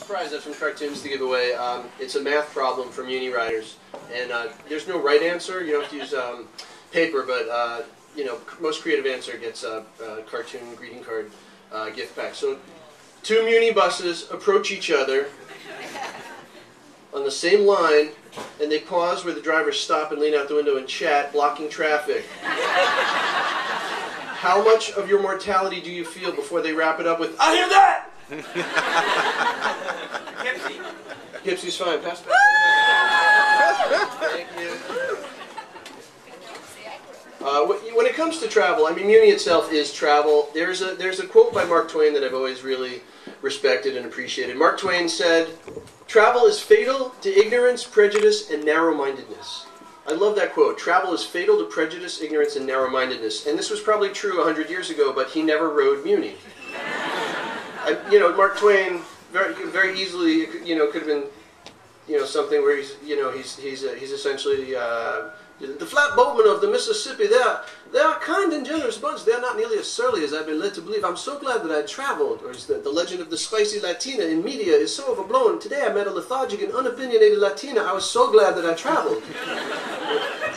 Prize that's from cartoons to give away. It's a math problem for Muni riders, and there's no right answer. You don't have to use paper, but you know, most creative answer gets a cartoon greeting card gift pack. So, two Muni buses approach each other on the same line, and they pause where the drivers stop and lean out the window and chat, blocking traffic. How much of your mortality do you feel before they wrap it up with, "I hear that"? Gipsy's fine. Pass back. Thank you. When it comes to travel, I mean, Muni itself is travel. There's a quote by Mark Twain that I've always really respected and appreciated. Mark Twain said, "Travel is fatal to ignorance, prejudice, and narrow-mindedness." I love that quote. Travel is fatal to prejudice, ignorance, and narrow-mindedness. And this was probably true 100 years ago, but he never rode Muni. You know, Mark Twain very easily, you know, could have been, you know, something where he's essentially the flatboatmen of the Mississippi. They are kind and generous bunch. They're not nearly as surly as I've been led to believe. I'm so glad that I traveled. Or the legend of the spicy Latina in media is so overblown. Today I met a lethargic and unopinionated Latina. I was so glad that I traveled.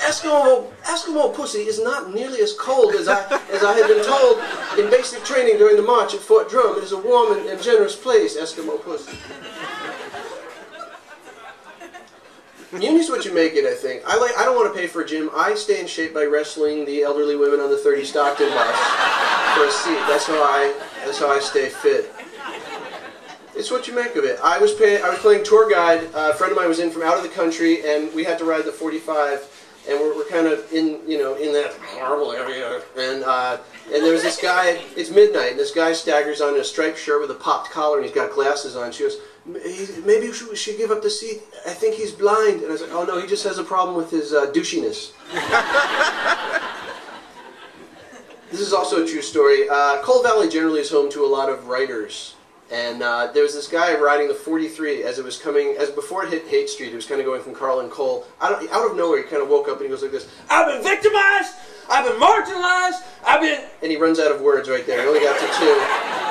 Eskimo pussy is not nearly as cold as I had been told in basic training during the march at Fort Drum. It is a warm and generous place, Eskimo pussy. Muni's what you make it, I think. I don't want to pay for a gym. I stay in shape by wrestling the elderly women on the 30 Stockton bus for a seat. That's how I stay fit. It's what you make of it. I was playing tour guide. A friend of mine was in from out of the country, and we had to ride the 45. And we're kind of in that horrible area, and there was this guy. It's midnight, and this guy staggers on in a striped shirt with a popped collar, and he's got glasses on. She goes, "Maybe we should give up the seat. I think he's blind." And I was like, "Oh no, he just has a problem with his douchiness." This is also a true story. Coal Valley generally is home to a lot of writers. And there was this guy riding the 43 before it hit Haight Street. It was kind of going from Carl and Cole. Out of nowhere, he kind of woke up and he goes like this: "I've been victimized, I've been marginalized, and he runs out of words right there. He only got to two.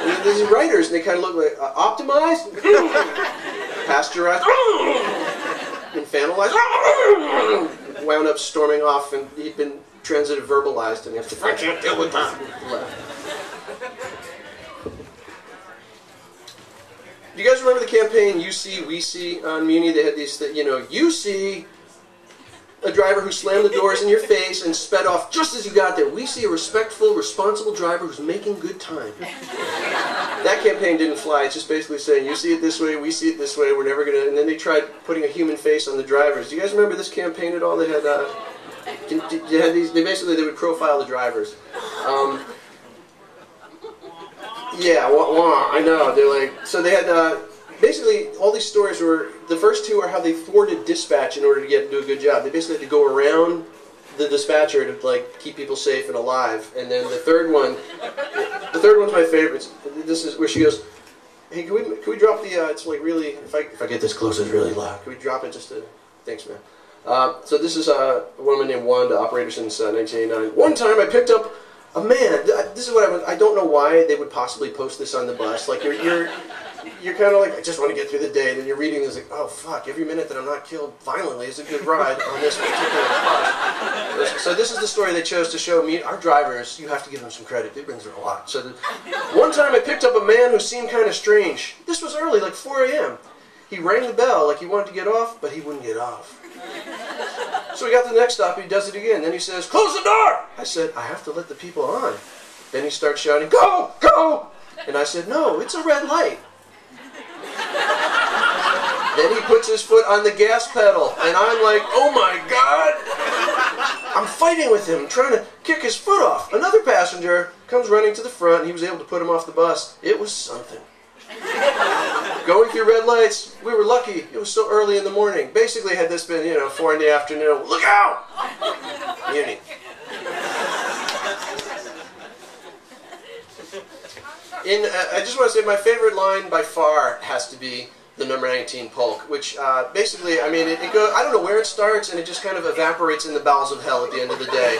And these writers, and they kind of look like optimized, pasteurized, infantilized, wound up storming off, and he'd been transitive verbalized, and he was like, "I can't deal with that." Do you guys remember the campaign "You See, We See" on Muni? They had these, you know, you see a driver who slammed the doors in your face and sped off just as you got there. We see a respectful, responsible driver who's making good time. That campaign didn't fly. It's just basically saying, you see it this way, we see it this way, we're never going to... And then they tried putting a human face on the drivers. Do you guys remember this campaign at all? They had, they would profile the drivers. Yeah, I know. They're like, so they had, basically, all these stories were, the first two are how they thwarted dispatch in order to do a good job. They basically had to go around the dispatcher to, like, keep people safe and alive. And then the third one's my favorite. This is where she goes, "Hey, can we drop the, it's like really, if I get this close, it's really loud. Can we drop it just to, thanks, man." So this is a woman named Wanda, operator since 1989. "One time I picked up a man," this is what I don't know why they would possibly post this on the bus. Like, you're kind of like, I just want to get through the day, and then you're reading this like, oh fuck, every minute that I'm not killed violently is a good ride on this particular bus. So this is the story they chose to show me. Our drivers, you have to give them some credit. It brings her a lot. So "One time I picked up a man who seemed kind of strange. This was early, like 4 a.m. He rang the bell like he wanted to get off, but he wouldn't get off. So we got to the next stop, he does it again. Then he says, 'Close the door!' I said, 'I have to let the people on.' Then he starts shouting, 'Go! Go!' And I said, 'No, it's a red light.' Then he puts his foot on the gas pedal, and I'm like, oh my God! I'm fighting with him, trying to kick his foot off. Another passenger comes running to the front, and he was able to put him off the bus. It was something. Going through red lights, we were lucky. It was so early in the morning. Basically, had this been, 4 in the afternoon, look out! Muni. I just want to say my favorite line by far has to be the number 19 Polk, which basically, I mean, it goes, I don't know where it starts, and it just kind of evaporates in the bowels of hell at the end of the day.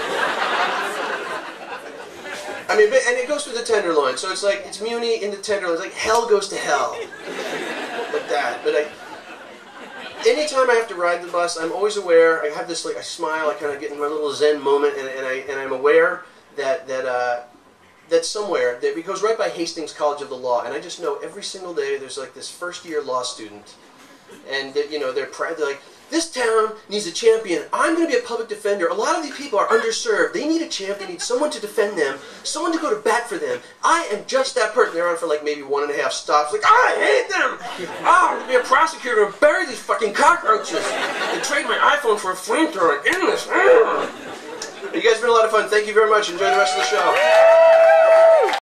I mean, and it goes through the Tenderloin, so it's like, it's Muni in the Tenderloin. It's like hell goes to hell. Like that. But anytime I have to ride the bus, I'm always aware, I have this, like, I smile, I kind of get in my little Zen moment, and I'm aware that somewhere, that it goes right by Hastings College of the Law, and I just know every single day there's like this first-year law student, and you know, they're like, this town needs a champion. I'm going to be a public defender. A lot of these people are underserved. They need a champion. They need someone to defend them, someone to go to bat for them. I am just that person. They're on for like maybe 1.5 stops. Like, I hate them. I'm going to be a prosecutor and bury these fucking cockroaches and trade my iPhone for a flamethrower and end this. You guys have been a lot of fun. Thank you very much. Enjoy the rest of the show.